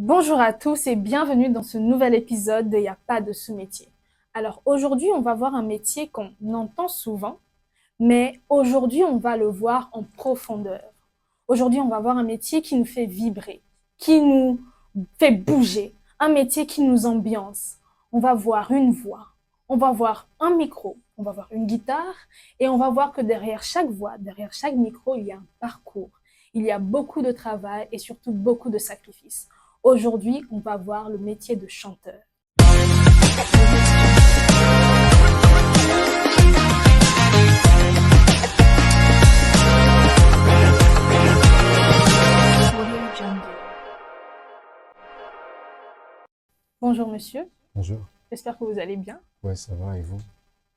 Bonjour à tous et bienvenue dans ce nouvel épisode de Y a pas de sous-métier. Alors aujourd'hui, on va voir un métier qu'on entend souvent, mais aujourd'hui, on va le voir en profondeur. Aujourd'hui, on va voir un métier qui nous fait vibrer, qui nous fait bouger, un métier qui nous ambiance. On va voir une voix, on va voir un micro, on va voir une guitare et on va voir que derrière chaque voix, derrière chaque micro, il y a un parcours. Il y a beaucoup de travail et surtout beaucoup de sacrifices. Aujourd'hui, on va voir le métier de chanteur. Bonjour monsieur, Bonjour. j'espère que vous allez bien. Ouais, ça va, et vous?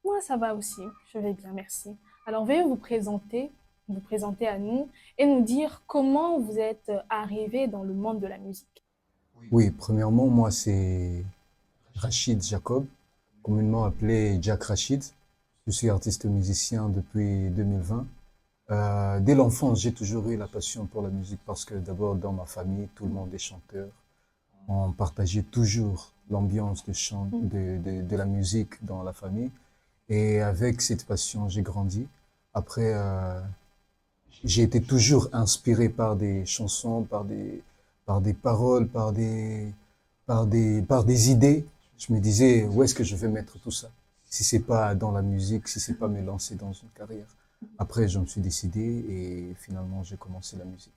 Moi, ça va aussi, je vais bien, merci. Alors, veuillez vous présenter à nous et nous dire comment vous êtes arrivé dans le monde de la musique. Oui, premièrement, moi, c'est Rachid Jacob, communément appelé Jack Rachid. Je suis artiste musicien depuis 2020. Dès l'enfance, j'ai toujours eu la passion pour la musique parce que d'abord, dans ma famille, tout le monde est chanteur. On partageait toujours l'ambiance de chant, de la musique dans la famille. Et avec cette passion, j'ai grandi. Après, j'ai été toujours inspiré par des chansons, par des paroles, par des idées. Je me disais, où est-ce que je vais mettre tout ça? Si c'est pas dans la musique, si c'est pas me lancer dans une carrière. Après, je me suis décidé et finalement, j'ai commencé la musique.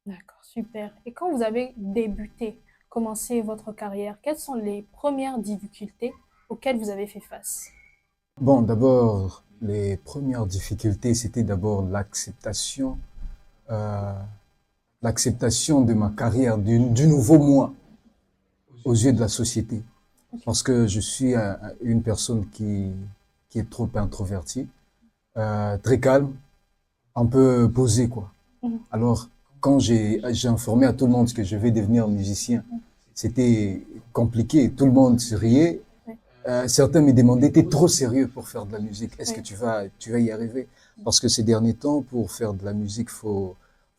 D'accord, super. Et quand vous avez débuté, commencé votre carrière, quelles sont les premières difficultés auxquelles vous avez fait face? Bon, d'abord, les premières difficultés, c'était d'abord euh, l'acceptation de ma carrière, du nouveau moi aux yeux de la société. Parce que je suis une personne qui est trop introvertie, très calme, un peu posée, quoi. Mhm. Alors, quand j'ai informé à tout le monde que je vais devenir musicien, c'était compliqué. Tout le monde se riait. Oui, Certains me demandaient, t'es trop sérieux pour faire de la musique. Est-ce que oui, tu vas y arriver? Parce que ces derniers temps, pour faire de la musique, faut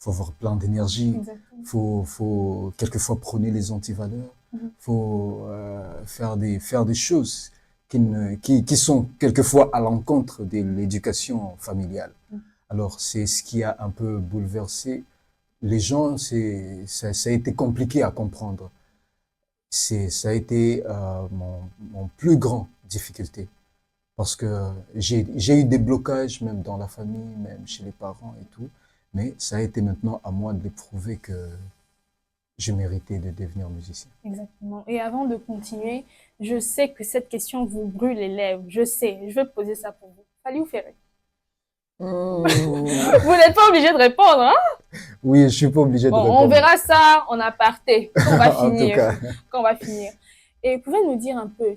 avoir plein d'énergie. exactement. Faut quelquefois prôner les antivaleurs. Mhm. Faut faire des choses qui sont quelquefois à l'encontre de l'éducation familiale. Mhm. Alors, c'est ce qui a un peu bouleversé les gens. Ça a été compliqué à comprendre. Ça a été mon plus grand difficulté parce que j'ai eu des blocages même dans la famille, même chez les parents et tout. Mais ça a été maintenant à moi de les prouver que je méritais de devenir musicien. Exactement. Et avant de continuer, je sais que cette question vous brûle les lèvres. Je sais. Je vais poser ça pour vous. Fallait vous faire. Oh. Vous n'êtes pas obligé de répondre, hein? Oui, je suis pas obligé Bon, de on répondre. verra ça en aparté quand on va En tout finir. cas, Quand on va finir. Et pouvez nous dire un peu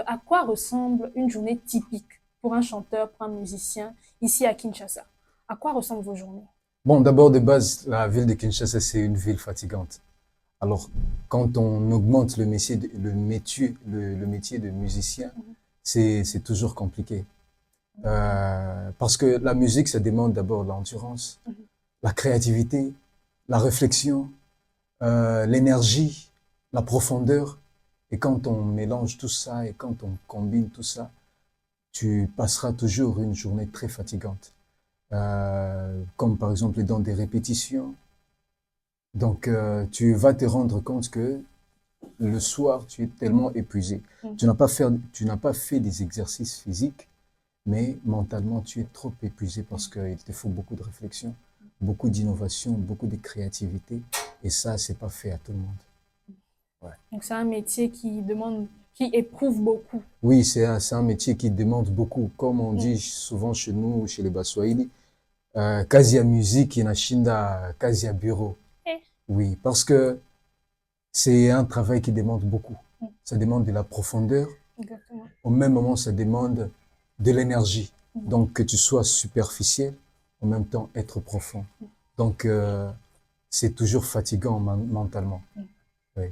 à quoi ressemble une journée typique pour un chanteur, pour un musicien ici à Kinshasa? À quoi ressemblent vos journées? bon, d'abord de base, la ville de Kinshasa, c'est une ville fatigante. Alors, quand on augmente le métier de musicien, c'est toujours compliqué. Parce que la musique, ça demande d'abord l'endurance, la créativité, la réflexion, l'énergie, la profondeur. Et quand on mélange tout ça et quand on combine tout ça, tu passeras toujours une journée très fatigante. Comme par exemple dans des répétitions. Donc, tu vas te rendre compte que le soir, tu es tellement épuisé. Mm. Tu n'as pas fait des exercices physiques, mais mentalement, tu es trop épuisé parce qu'il te faut beaucoup de réflexion, beaucoup d'innovation, beaucoup de créativité. Et ça, c'est pas fait à tout le monde. Ouais. Donc c'est un métier qui demande, qui éprouve beaucoup. Oui, c'est un métier qui demande beaucoup. Comme on Mm. dit souvent chez nous, chez les Baswahili, kazi ya musique inashinda kazi ya bureau. Eh. Oui, parce que c'est un travail qui demande beaucoup. Mm. Ça demande de la profondeur. Exactement. Au même moment, ça demande de l'énergie. Mm. Donc, que tu sois superficiel, en même temps être profond. Donc, c'est toujours fatigant mentalement. Mm. Oui.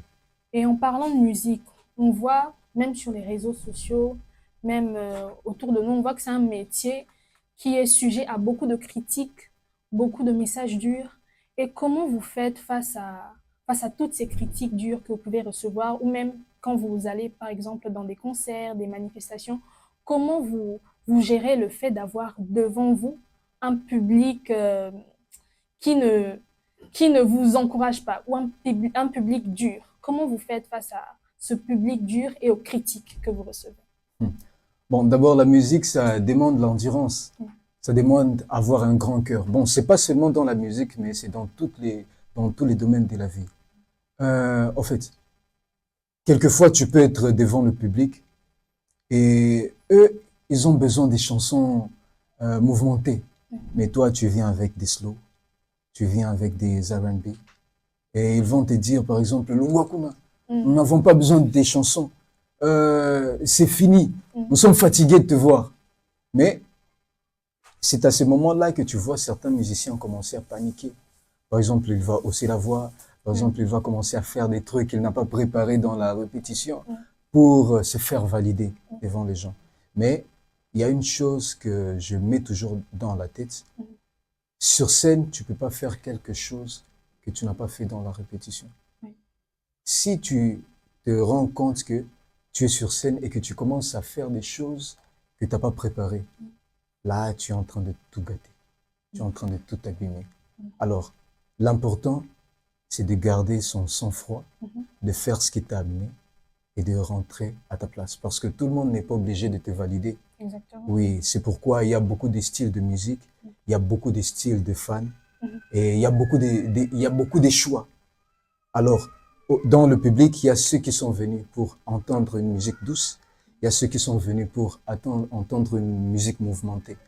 Et en parlant de musique, on voit, même sur les réseaux sociaux, même autour de nous, on voit que c'est un métier qui est sujet à beaucoup de critiques, beaucoup de messages durs. Et comment vous faites face à toutes ces critiques dures que vous pouvez recevoir, ou même quand vous allez, par exemple, dans des concerts, des manifestations, comment vous gérez le fait d'avoir devant vous un public qui ne, qui ne vous encourage pas, ou un public dur? Comment vous faites face à ce public dur et aux critiques que vous recevez? Hmm. Bon, d'abord, la musique, ça demande l'endurance. Ça demande avoir un grand cœur. Bon, c'est pas seulement dans la musique, mais c'est dans dans tous les domaines de la vie. En fait, quelquefois, tu peux être devant le public et eux, ils ont besoin des chansons mouvementées. Mais toi, tu viens avec des slow, tu viens avec des R&B et ils vont te dire, par exemple, Lungwakuna, nous n'avons pas besoin des chansons. C'est fini. Nous sommes fatigués de te voir. Mais c'est à ce moment-là que tu vois certains musiciens commencer à paniquer. Par exemple, il va hausser la voix. Par exemple, il va commencer à faire des trucs qu'il n'a pas préparés dans la répétition pour se faire valider devant les gens. Mais il y a une chose que je mets toujours dans la tête. Sur scène, tu peux pas faire quelque chose que tu n'as pas fait dans la répétition. Si tu te rends compte que tu es sur scène et que tu commences à faire des choses que tu n'as pas préparées, là, tu es en train de tout gâter. Tu es en train de tout abîmer. Alors, l'important, c'est de garder son sang-froid, de faire ce qui t'a amené et de rentrer à ta place. Parce que tout le monde n'est pas obligé de te valider. Exactement. Oui, c'est pourquoi il y a beaucoup de styles de musique, il y a beaucoup de styles de fans et il y a beaucoup de choix. Alors, dans le public, il y a ceux qui sont venus pour entendre une musique douce, il y a ceux qui sont venus pour entendre une musique mouvementée.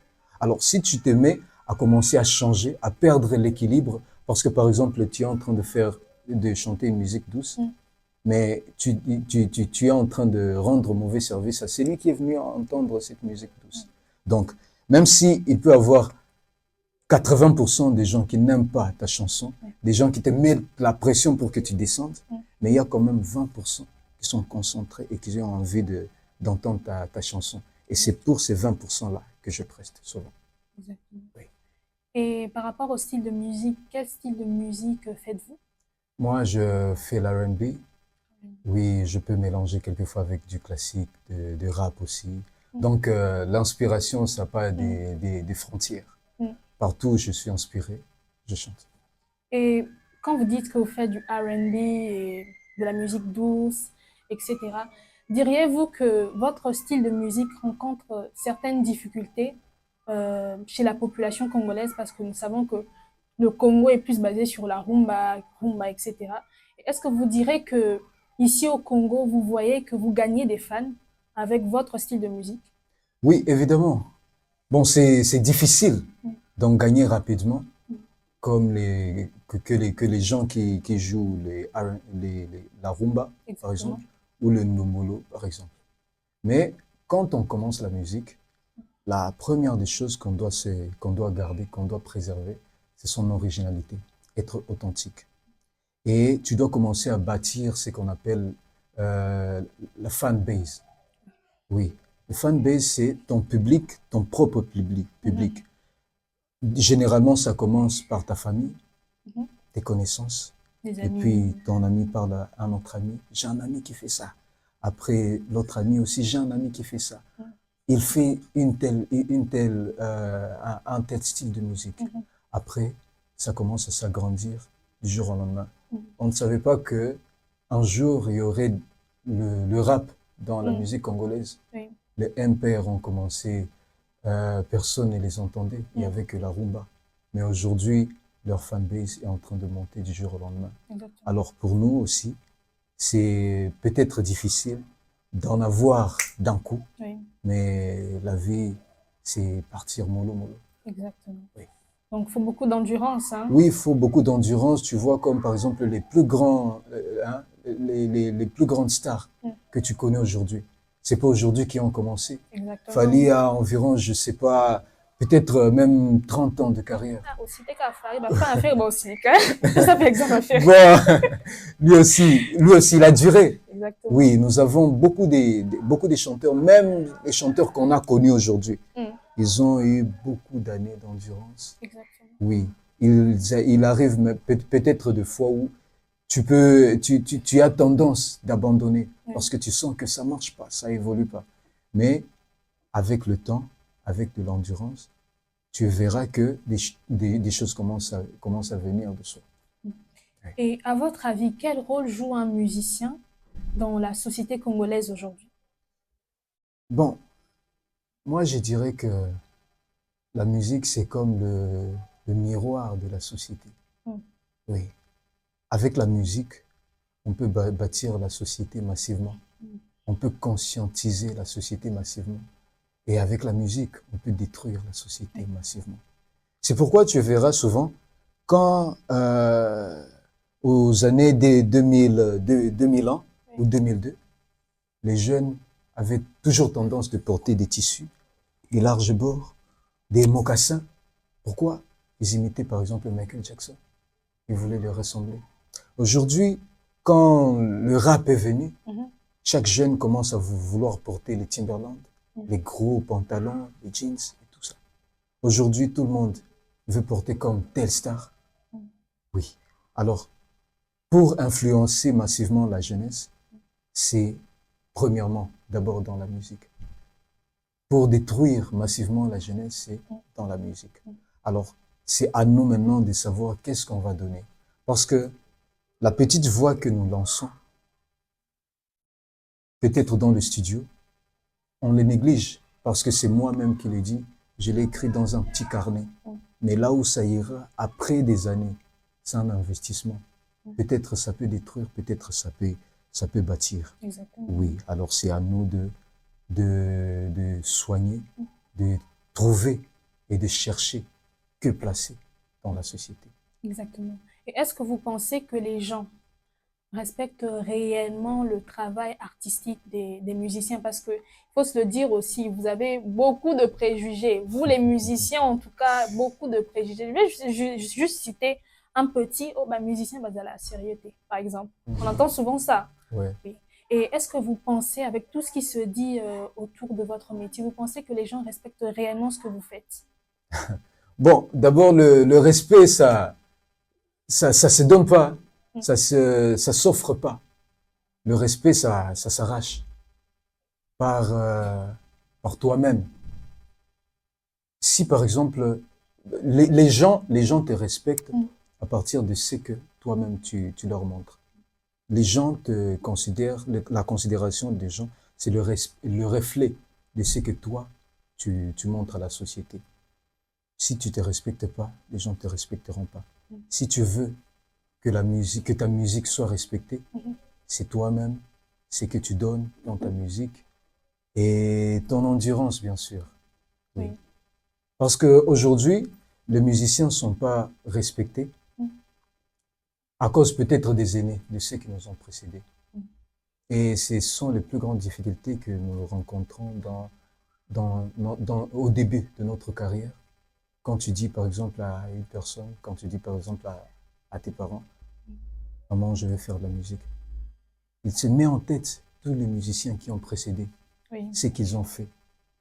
Alors, si tu te mets à commencer à changer, à perdre l'équilibre, parce que par exemple, tu es en train de chanter une musique douce, mais tu es en train de rendre mauvais service à celui qui est venu entendre cette musique douce. Donc, même si il peut avoir 80% des gens qui n'aiment pas ta chanson, des gens qui te mettent la pression pour que tu descendes, mais il y a quand même 20% qui sont concentrés et qui ont envie d'entendre ta chanson. Et c'est pour ces 20%-là que je preste souvent. Exactement. Oui. Et par rapport au style de musique, quel style de musique faites-vous? Moi, je fais l'R&B. Oui, je peux mélanger quelquefois avec du classique, de rap aussi. Donc, l'inspiration, ça n'a pas des frontières. Partout où je suis inspiré, je chante. Et quand vous dites que vous faites du R&B et de la musique douce, etc., diriez-vous que votre style de musique rencontre certaines difficultés chez la population congolaise parce que nous savons que le Congo est plus basé sur la rumba, etc. Est-ce que vous direz que ici au Congo, vous voyez que vous gagnez des fans avec votre style de musique? Oui, évidemment. Bon, c'est difficile d'en gagner rapidement, comme que les gens qui jouent la rumba, par exemple, ou le ndomolo, par exemple. Mais quand on commence la musique, la première des choses qu'on doit garder, qu'on doit préserver, c'est son originalité, être authentique. Et tu dois commencer à bâtir ce qu'on appelle la fan base. Oui, le fan base, c'est ton public, ton propre public. Généralement, ça commence par ta famille, tes connaissances, et puis ton ami parle à un autre ami. J'ai un ami qui fait ça. Après, l'autre ami aussi, j'ai un ami qui fait ça. Il fait un tel style de musique. Après, ça commence à s'agrandir du jour au lendemain. On ne savait pas que un jour, il y aurait le rap dans la musique congolaise. Les MPR ont commencé, personne ne les entendait, il n'y avait que la rumba. Mais aujourd'hui, leur fanbase est en train de monter du jour au lendemain. Exactement. Alors pour nous aussi, c'est peut-être difficile d'en avoir d'un coup, mais la vie, c'est partir mollo mollo. Exactement. Oui. Donc il faut beaucoup d'endurance. Hein? Oui, il faut beaucoup d'endurance. Tu vois, comme par exemple les plus grands, les plus grandes stars que tu connais aujourd'hui. C'est pas aujourd'hui qu'ils ont commencé. Exactement. Fally a environ, je sais pas, peut-être même 30 ans de carrière. Ah, aussi, t'es qu'à faire, bah, pas un faire, bah, aussi, ça fait exemple à faire. Bon, lui aussi, il a duré. Exactement. Oui, nous avons beaucoup de chanteurs, même les chanteurs qu'on a connus aujourd'hui. Ils ont eu beaucoup d'années d'endurance. Exactement. Oui, il arrive peut-être des fois où tu as tendance d'abandonner Oui. parce que tu sens que ça marche pas, ça évolue pas. Mais avec le temps, avec de l'endurance, tu verras que des choses commencent à venir de soi. Et à votre avis, quel rôle joue un musicien dans la société congolaise aujourd'hui? Bon, moi je dirais que la musique, c'est comme le miroir de la société. Mm. Oui. Avec la musique, on peut bâtir la société massivement. Mm. On peut conscientiser la société massivement. Et avec la musique, on peut détruire la société massivement. C'est pourquoi tu verras souvent, quand aux années des 2000 ans ou 2002, les jeunes avaient toujours tendance de porter des tissus, des larges bords, des mocassins. Pourquoi? Ils imitaient par exemple Michael Jackson. Ils voulaient lui ressembler. Aujourd'hui, quand le rap est venu, Mhm. chaque jeune commence à vouloir porter les Timberland, Mhm. les gros pantalons, les jeans et tout ça. Aujourd'hui, tout le monde veut porter comme telle star. Mhm. Oui. Alors, pour influencer massivement la jeunesse, c'est premièrement, d'abord dans la musique. Pour détruire massivement la jeunesse, c'est dans la musique. Alors, c'est à nous maintenant de savoir qu'est-ce qu'on va donner. Parce que la petite voix que nous lançons, peut-être dans le studio, on le néglige parce que c'est moi-même qui l'ai dit. Je l'ai écrit dans un petit carnet. Mais là où ça ira, après des années, c'est un investissement. Peut-être ça peut détruire, peut-être ça peut bâtir. Exactement. Oui, alors c'est à nous de soigner, de trouver et de chercher que placer dans la société. Exactement. Et est-ce que vous pensez que les gens respectent réellement le travail artistique des musiciens? Parce que, il faut se le dire aussi, vous avez beaucoup de préjugés. Vous, les musiciens, en tout cas, beaucoup de préjugés. Je vais juste citer un petit, oh, bah, musicien, bah, de la sérieuxité, par exemple. On entend souvent ça. Ouais. Oui. Et est-ce que vous pensez, avec tout ce qui se dit autour de votre métier, vous pensez que les gens respectent réellement ce que vous faites? Bon, d'abord, le respect, ça se donne pas, ça s'offre pas. Le respect, ça s'arrache par toi-même. Si, par exemple, les gens te respectent à partir de ce que toi-même tu leur montres. Les gens te considèrent, la considération des gens, c'est le reflet de ce que toi, tu montres à la société. Si tu te respectes pas, les gens te respecteront pas. Si tu veux que ta musique soit respectée, c'est toi-même, c'est que tu donnes dans ta musique et ton endurance, bien sûr. Oui. Parce qu'aujourd'hui, les musiciens ne sont pas respectés à cause peut-être des aînés, de ceux qui nous ont précédés. Et ce sont les plus grandes difficultés que nous rencontrons au début de notre carrière. Quand tu dis par exemple à une personne, quand tu dis par exemple à tes parents, maman, je vais faire de la musique. Il se met en tête tous les musiciens qui ont précédé, ce qu'ils ont fait,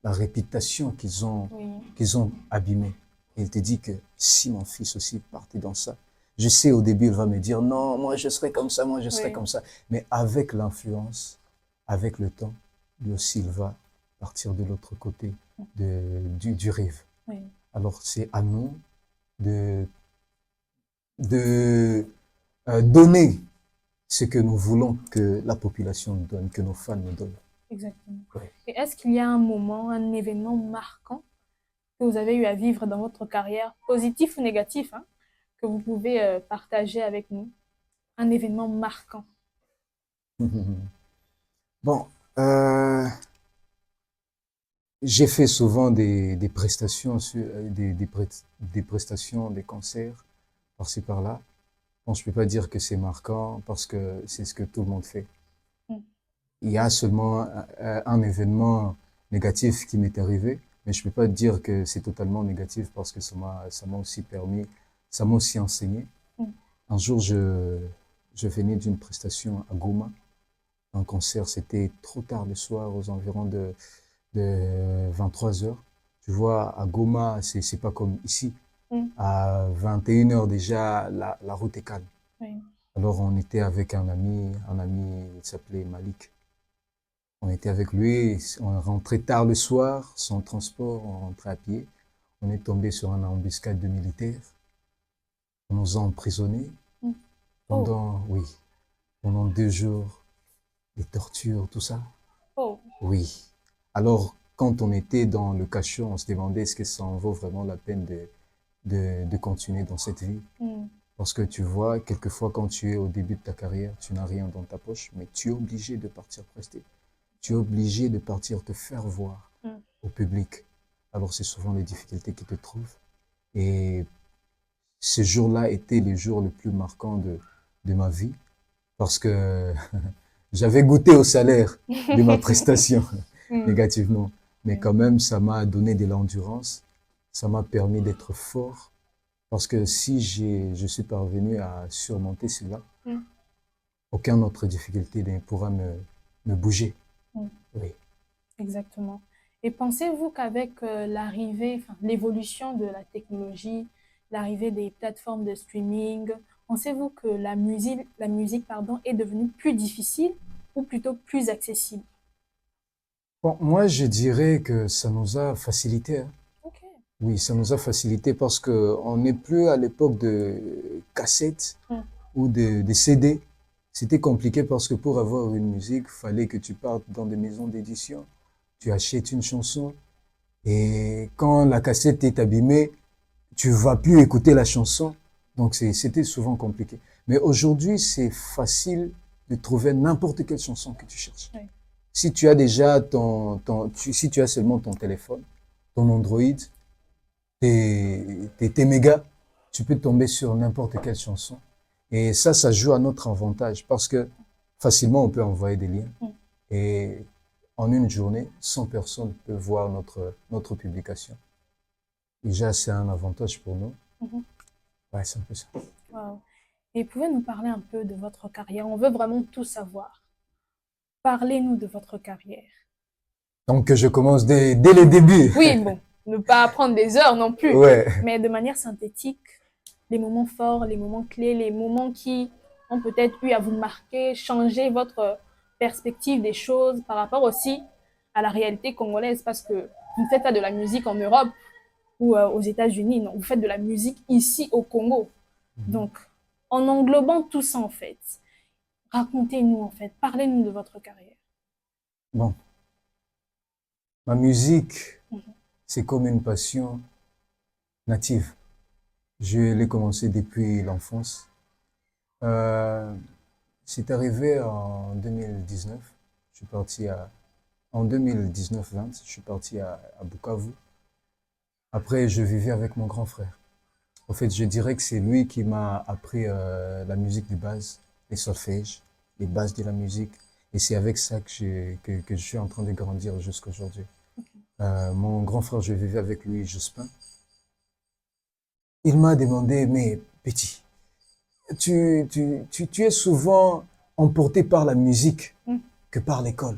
la réputation qu'ils ont abîmée. Et il te dit que si mon fils aussi partait dans ça, je sais au début il va me dire non, moi je serai comme ça, moi je serai comme ça. Mais avec l'influence, avec le temps, lui aussi il va partir de l'autre côté du rive. Oui. Alors c'est à nous de donner ce que nous voulons que la population nous donne, que nos fans nous donnent. Exactement. Oui. Et est-ce qu'il y a un moment, un événement marquant que vous avez eu à vivre dans votre carrière, positif ou négatif, hein, que vous pouvez partager avec nous? Un événement marquant. Bon, j'ai fait souvent des prestations, des prestations, des concerts, par-ci par-là. Bon, je ne peux pas dire que c'est marquant parce que c'est ce que tout le monde fait. Il y a seulement un événement négatif qui m'est arrivé, mais je ne peux pas dire que c'est totalement négatif parce que ça m'a aussi permis, ça m'a aussi enseigné. Un jour, je venais d'une prestation à Goma. Un concert, c'était trop tard le soir, aux environs de 23 heures. Tu vois, à Goma, c'est pas comme ici. À 21 heures déjà, la route est calme. Oui. Alors, on était avec un ami, il s'appelait Malik. On était avec lui, on rentrait tard le soir, sans transport, on rentrait à pied. On est tombé sur une embuscade de militaires. On nous a emprisonnés Mm. Oh, pendant, oui, pendant 2 jours. Les tortures, tout ça. oh. Oui. Alors, quand on était dans le cachot, on se demandait est-ce que ça en vaut vraiment la peine de continuer dans cette vie. Mm. Parce que tu vois, quelquefois, quand tu es au début de ta carrière, tu n'as rien dans ta poche, mais tu es obligé de partir prester. Tu es obligé de partir te faire voir Mm. au public. Alors, c'est souvent les difficultés qui te trouvent. Et ce jour-là était le jour le plus marquant de ma vie parce que j'avais goûté au salaire de ma prestation Mm. négativement. Mais Mm. quand même, ça m'a donné de l'endurance. Ça m'a permis d'être fort. Parce que si je suis parvenu à surmonter cela, Mm. aucune autre difficulté ne pourra me bouger. Mm. Oui. Exactement. Et pensez-vous qu'avec l'arrivée, enfin, l'évolution de la technologie, l'arrivée des plateformes de streaming, pensez-vous que la musique, pardon, est devenue plus difficile ou plutôt plus accessible? Bon, moi, je dirais que ça nous a facilité, hein. Ok. Oui, ça nous a facilité parce que on n'est plus à l'époque de cassettes Mm. ou de CD. C'était compliqué parce que pour avoir une musique, fallait que tu partes dans des maisons d'édition, tu achètes une chanson et quand la cassette est abîmée, tu vas plus écouter la chanson. Donc c'était souvent compliqué. Mais aujourd'hui, c'est facile de trouver n'importe quelle chanson que tu cherches. Oui. Si tu as déjà si tu as seulement ton téléphone, ton Android, tes mégas, tu peux tomber sur n'importe quelle chanson. Et ça joue à notre avantage parce que facilement, on peut envoyer des liens. Mm. Et en une journée, 100 personnes peuvent voir notre publication. Déjà, c'est un avantage pour nous. Mhm. Ouais, c'est un peu ça. Wow. Et pouvez nous parler un peu de votre carrière? On veut vraiment tout savoir. Parlez-nous de votre carrière. Donc, je commence dès le début. Oui, bon, ne pas prendre des heures non plus, Ouais. mais de manière synthétique, les moments forts, les moments clés, les moments qui ont peut-être eu à vous marquer, changer votre perspective des choses par rapport aussi à la réalité congolaise, parce que vous ne faites pas de la musique en Europe ou aux États-Unis, non, vous faites de la musique ici au Congo. Donc, en englobant tout ça en fait, racontez-nous en fait, parlez-nous de votre carrière. Bon, ma musique, Mhm. c'est comme une passion native. Je l'ai commencé depuis l'enfance. Euh, c'est arrivé en 2019. Je suis parti en 2019-20, je suis parti à Bukavu. Après, je vivais avec mon grand frère. En fait, je dirais que c'est lui qui m'a appris la musique de base, les solfèges, les bases de la musique. Et c'est avec ça que je suis en train de grandir jusqu'à aujourd'hui. Mon grand frère, je vivais avec lui, Jospin. Il m'a demandé, mais petit, tu es souvent emporté par la musique Mm. que par l'école.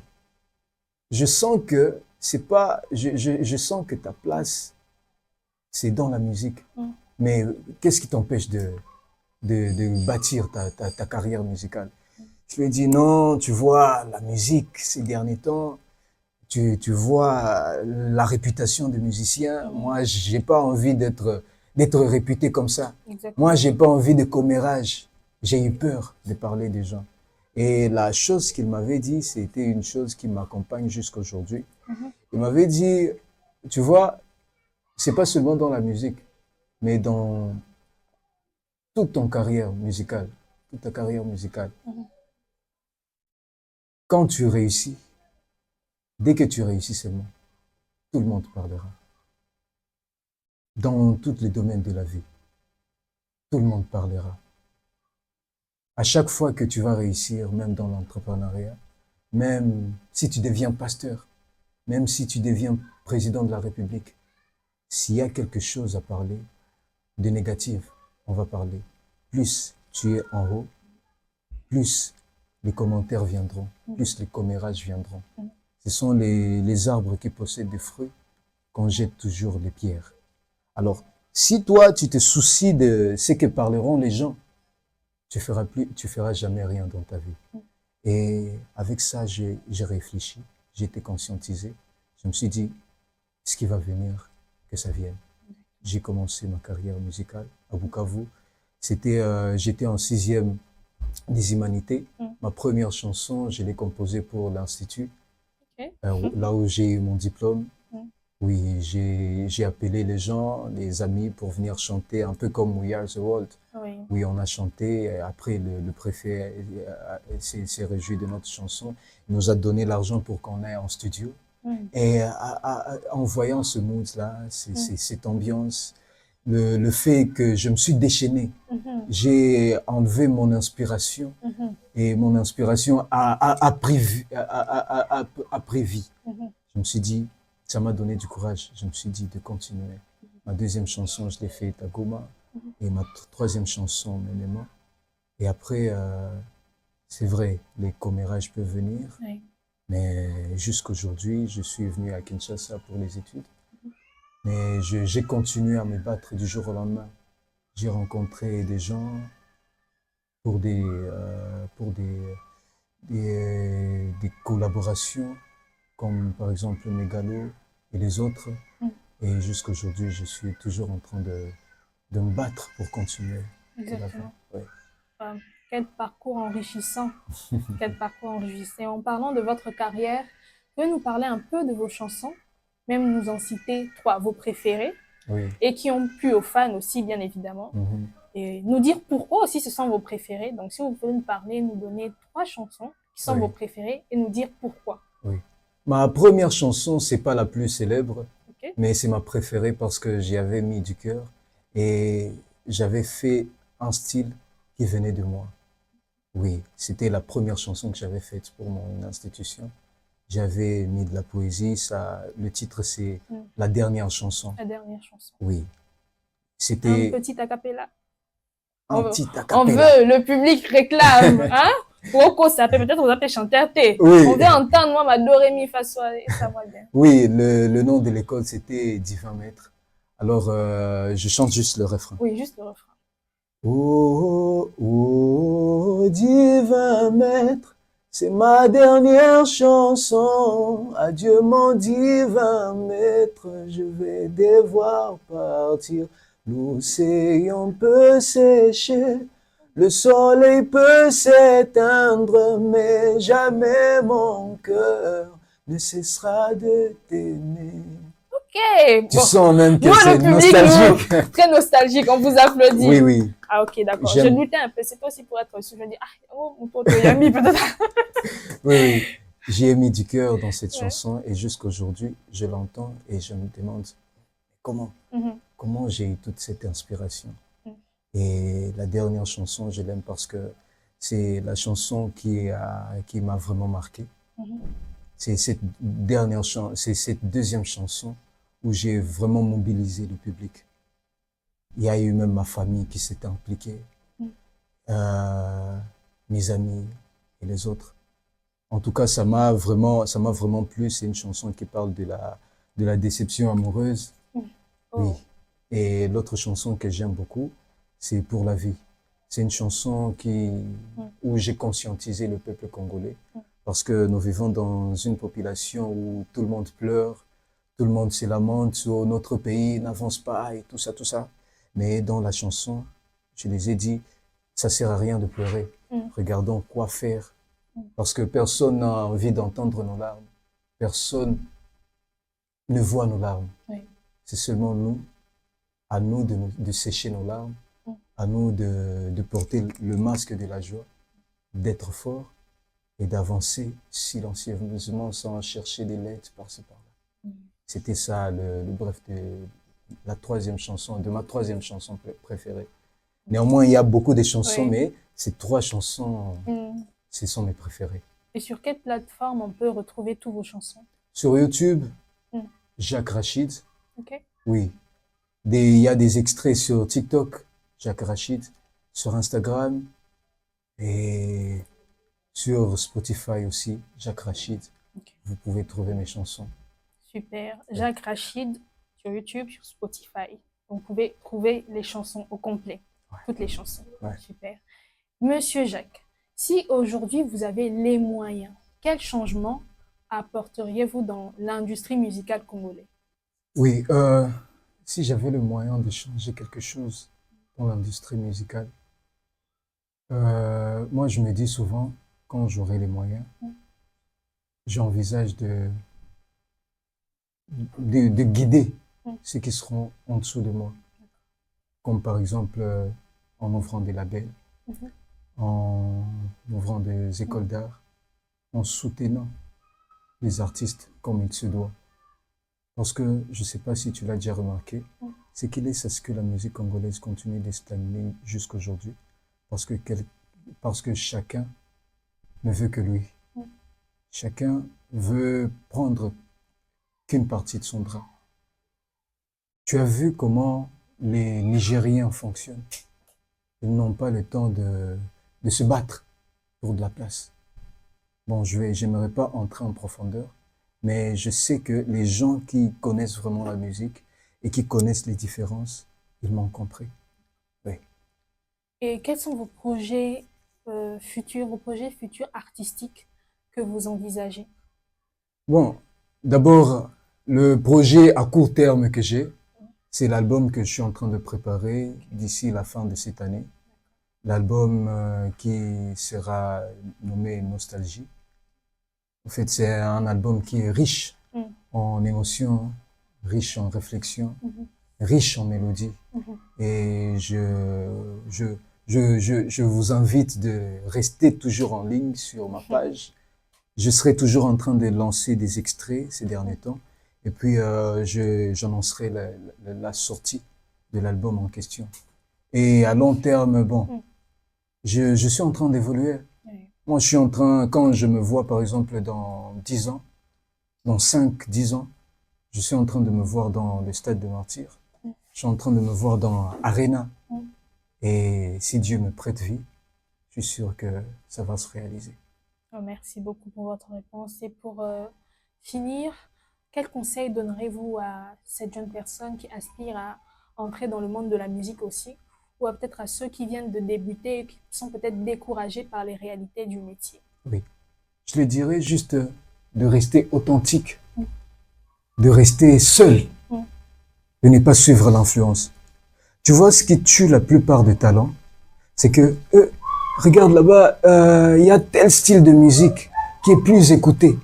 Je sens que c'est pas, je sens que ta place, c'est dans la musique. Mm. Mais qu'est-ce qui t'empêche de bâtir ta carrière musicale? Je lui ai dit non, tu vois, la musique ces derniers temps, tu vois la réputation des musiciens. Mm. Moi, j'ai pas envie d'être réputé comme ça. Moi, Exactement. j'ai pas envie de commérage. J'ai eu peur de parler des gens. Et la chose qu'il m'avait dit, c'était une chose qui m'accompagne jusqu'à aujourd'hui. Mhm. Il m'avait dit, tu vois, c'est pas seulement dans la musique, mais dans toute ton carrière musicale, toute ta carrière musicale. Mhm. Quand tu réussis, dès que tu réussis seulement, tout le monde parlera. Dans tous les domaines de la vie, tout le monde parlera. À chaque fois que tu vas réussir, même dans l'entrepreneuriat, même si tu deviens pasteur, même si tu deviens président de la République, s'il y a quelque chose à parler de négatif, on va parler. Plus tu es en haut, plus les commentaires viendront, plus les commérages viendront. Ce sont les arbres qui possèdent des fruits qu'on jette toujours des pierres. Alors, si toi, tu te soucies de ce que parleront les gens, tu feras jamais rien dans ta vie. Et avec ça, j'ai réfléchi, j'ai été conscientisé. Je me suis dit, ce qui va venir, que ça vienne. J'ai commencé ma carrière musicale à Bukavu. J'étais en 6e des humanités. Ma première chanson, je l'ai composée pour l'Institut, Ok. là où j'ai eu mon diplôme. Mm. Oui, j'ai appelé les gens, les amis pour venir chanter, un peu comme We Are the World. Oui. Oui, on a chanté. Après, le préfet s'est réjoui de notre chanson. Il nous a donné l'argent pour qu'on aille en studio. Et en voyant ce mood-là, cette ambiance, le fait que je me suis déchaîné, j'ai enlevé mon inspiration et mon inspiration a pris vie. Je me suis dit, ça m'a donné du courage. Je me suis dit de continuer. Ma deuxième chanson, je l'ai faite à Goma. Et ma troisième chanson, Ménéma. Et après, c'est vrai, les commérages peuvent venir. Oui. Mais jusqu'aujourd'hui, je suis venu à Kinshasa pour les études. Mais j'ai continué à me battre du jour au lendemain. J'ai rencontré des gens pour des collaborations, comme par exemple Megalo et les autres. Et jusqu'aujourd'hui, je suis toujours en train de me battre pour continuer. Exactement. Oui. Quel parcours enrichissant. Quel parcours enrichissant. En parlant de votre carrière, vous pouvez nous parler un peu de vos chansons, même nous en citer 3, vos préférées, Oui. et qui ont plu aux fans aussi, bien évidemment. Et nous dire pourquoi aussi ce sont vos préférées. Donc, si vous pouvez nous parler, nous donner 3 chansons qui sont vos préférées et nous dire pourquoi. Oui. Ma première chanson, c'est pas la plus célèbre, Okay. mais c'est ma préférée parce que j'y avais mis du cœur et j'avais fait un style qui venait de moi. Oui, c'était la première chanson que j'avais faite pour mon institution. J'avais mis de la poésie, le titre c'est La dernière chanson. La dernière chanson. Oui. C'était... Un petit acapella. Un petit acapella. On veut, le public réclame, hein? Pourquoi ça peut peut-être vous appeler chanteur T. Oui. On veut entendre moi ma do ré mi fa sol et ça va bien. Oui, le nom de l'école c'était Divin Maître. Alors je chante juste le refrain. Oui, juste le refrain. Oh, oh, divin maître, c'est ma dernière chanson. Adieu mon divin maître, je vais devoir partir. L'océan peut sécher, le soleil peut s'éteindre, mais jamais mon cœur ne cessera de t'aimer. Ok. Tu sens même que moi, c'est nostalgique. Nous, très nostalgique, on vous applaudit. Oui, oui. Ah ok, d'accord. Je doutais un peu, c'est pas aussi pour être reçu. Je me dis, ah, oh, mon pote Yami, peut-être. Oui, oui. J'ai mis du cœur dans cette chanson et jusqu'aujourd'hui, je l'entends et je me demande comment j'ai eu toute cette inspiration. Et la dernière chanson, je l'aime parce que c'est la chanson qui m'a vraiment marqué. C'est cette deuxième chanson où j'ai vraiment mobilisé le public. Il y a eu même ma famille qui s'est impliquée, mes amis et les autres. En tout cas, ça m'a vraiment plu. C'est une chanson qui parle de la déception amoureuse. Oui. Et l'autre chanson que j'aime beaucoup, c'est Pour la vie. C'est une chanson où j'ai conscientisé le peuple congolais. Parce que nous vivons dans une population où tout le monde pleure, tout le monde se lamente sur notre pays n'avance pas et tout ça, tout ça. Mais dans la chanson, je les ai dit, ça sert à rien de pleurer. Regardons quoi faire. Parce que personne n'a envie d'entendre nos larmes. Personne ne voit nos larmes. Oui. C'est seulement nous, à nous de sécher nos larmes, à nous de porter le masque de la joie, d'être fort et d'avancer silencieusement sans chercher des lettres par-ci par-là. C'était ça le bref de ma troisième chanson préférée. Néanmoins, il y a beaucoup de chansons, mais ces 3 chansons, ce sont mes préférées. Et sur quelle plateforme on peut retrouver tous vos chansons? Sur YouTube, Jacques Rachid. Okay. Oui. Il y a des extraits sur TikTok, Jacques Rachid. Sur Instagram et sur Spotify aussi, Jacques Rachid. Okay. Vous pouvez trouver mes chansons. Super. Jacques Rachid sur YouTube, sur Spotify. Vous pouvez trouver les chansons au complet. Toutes les chansons. Super. Monsieur Jacques, si aujourd'hui vous avez les moyens, quel changement apporteriez-vous dans l'industrie musicale congolaise? Oui, si j'avais le moyen de changer quelque chose dans l'industrie musicale, moi je me dis souvent, quand j'aurai les moyens, j'envisage de guider Mm. ceux qui seront en dessous de moi, comme par exemple en ouvrant des labels, Mhm. en ouvrant des écoles d'art, en soutenant les artistes comme il se doit. Parce que je ne sais pas si tu l'as déjà remarqué, Mm. c'est qu'il est à ce que la musique congolaise continue de stagner jusqu'à aujourd'hui, parce que, parce que chacun ne veut que lui. Mm. Chacun veut prendre qu'une partie de son drap. Tu as vu comment les Nigériens fonctionnent. Ils n'ont pas le temps de se battre pour de la place. Bon, j'aimerais pas entrer en profondeur, mais je sais que les gens qui connaissent vraiment la musique et qui connaissent les différences, ils m'ont compris. Oui. Et quels sont vos projets futurs artistiques que vous envisagez? Bon, d'abord, le projet à court terme que j'ai, c'est l'album que je suis en train de préparer d'ici la fin de cette année. L'album qui sera nommé Nostalgie. En fait, c'est un album qui est riche Mm. en émotions, riche en réflexions, Mhm. riche en mélodies. Mhm. Et je vous invite de rester toujours en ligne sur ma page. Je serai toujours en train de lancer des extraits ces derniers temps. Et puis, j'annoncerai la sortie de l'album en question. Et à long terme, bon, Mm. je suis en train d'évoluer. Oui. Moi, je suis en train, quand je me vois, par exemple, dans 10 ans, dans 5, 10 ans, je suis en train de me voir dans le stade de Martyrs. Mm. Je suis en train de me voir dans Arena. Mm. Et si Dieu me prête vie, je suis sûr que ça va se réaliser. Oh, merci beaucoup pour votre réponse. Et pour finir, quel conseil donnerez-vous à cette jeune personne qui aspire à entrer dans le monde de la musique aussi, ou à peut-être à ceux qui viennent de débuter et qui sont peut-être découragés par les réalités du métier? Oui. Je le dirais juste de rester authentique, Mm. de rester seul, Mm. de ne pas suivre l'influence. Tu vois, ce qui tue la plupart des talents, c'est que, regarde là-bas, il y a tel style de musique qui est plus écouté,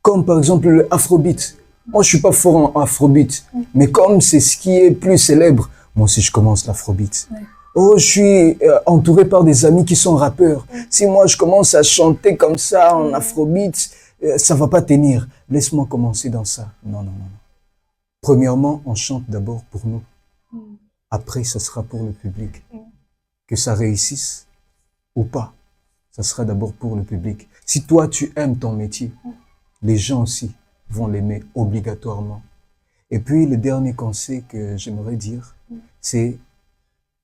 comme par exemple le Afrobeat. Moi, je suis pas fort en Afrobeat, mais comme c'est ce qui est plus célèbre, moi aussi je commence l'Afrobeat. Ouais. Oh, je suis entouré par des amis qui sont rappeurs. Si moi je commence à chanter comme ça en Afrobeat, ça va pas tenir. Laisse-moi commencer dans ça. Non, non, non. Premièrement, on chante d'abord pour nous. Mm. Après, ça sera pour le public. Mm. Que ça réussisse ou pas, ça sera d'abord pour le public. Si toi, tu aimes ton métier, les gens aussi vont l'aimer obligatoirement. Et puis, le dernier conseil que j'aimerais dire, c'est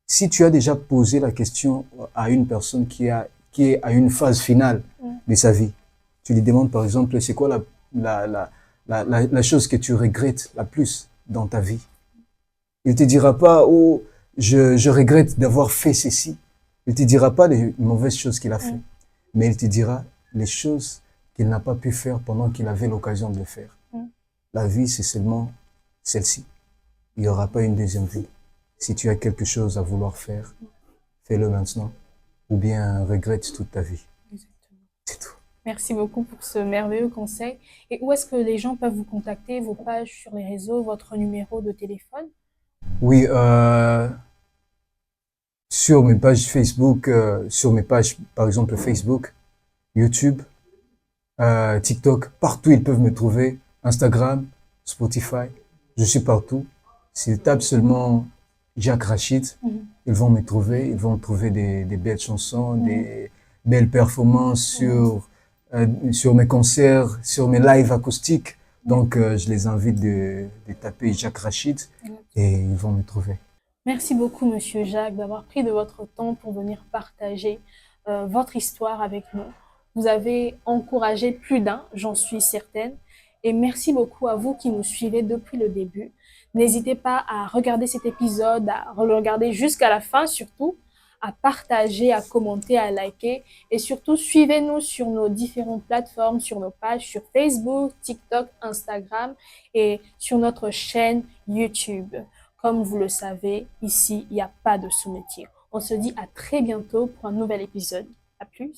si tu as déjà posé la question à une personne qui est à une phase finale de sa vie, tu lui demandes par exemple, c'est quoi la chose que tu regrettes la plus dans ta vie? Il te dira pas, oh, je regrette d'avoir fait ceci. Il te dira pas les mauvaises choses qu'il a fait, mais il te dira les choses qu'il n'a pas pu faire pendant qu'il avait l'occasion de le faire. La vie, c'est seulement celle-ci. Il n'y aura pas une deuxième vie. Si tu as quelque chose à vouloir faire, fais-le maintenant, ou bien regrette toute ta vie. Exactement. C'est tout. Merci beaucoup pour ce merveilleux conseil. Et où est-ce que les gens peuvent vous contacter, vos pages sur les réseaux, votre numéro de téléphone? Oui, sur mes pages Facebook, sur mes pages, par exemple Facebook, YouTube, TikTok, partout ils peuvent me trouver, Instagram, Spotify, je suis partout. S'ils tapent seulement Jacques Rachid, ils vont me trouver, ils vont trouver des belles chansons, des belles performances sur mes concerts, sur mes lives acoustiques. Donc je les invite de taper Jacques Rachid et ils vont me trouver. Merci beaucoup, Monsieur Jacques, d'avoir pris de votre temps pour venir partager votre histoire avec nous. Vous avez encouragé plus d'un, j'en suis certaine. Et merci beaucoup à vous qui nous suivez depuis le début. N'hésitez pas à regarder cet épisode, à le regarder jusqu'à la fin surtout, à partager, à commenter, à liker. Et surtout, suivez-nous sur nos différentes plateformes, sur nos pages sur Facebook, TikTok, Instagram et sur notre chaîne YouTube. Comme vous le savez, ici, il n'y a pas de sous-métier. On se dit à très bientôt pour un nouvel épisode. À plus!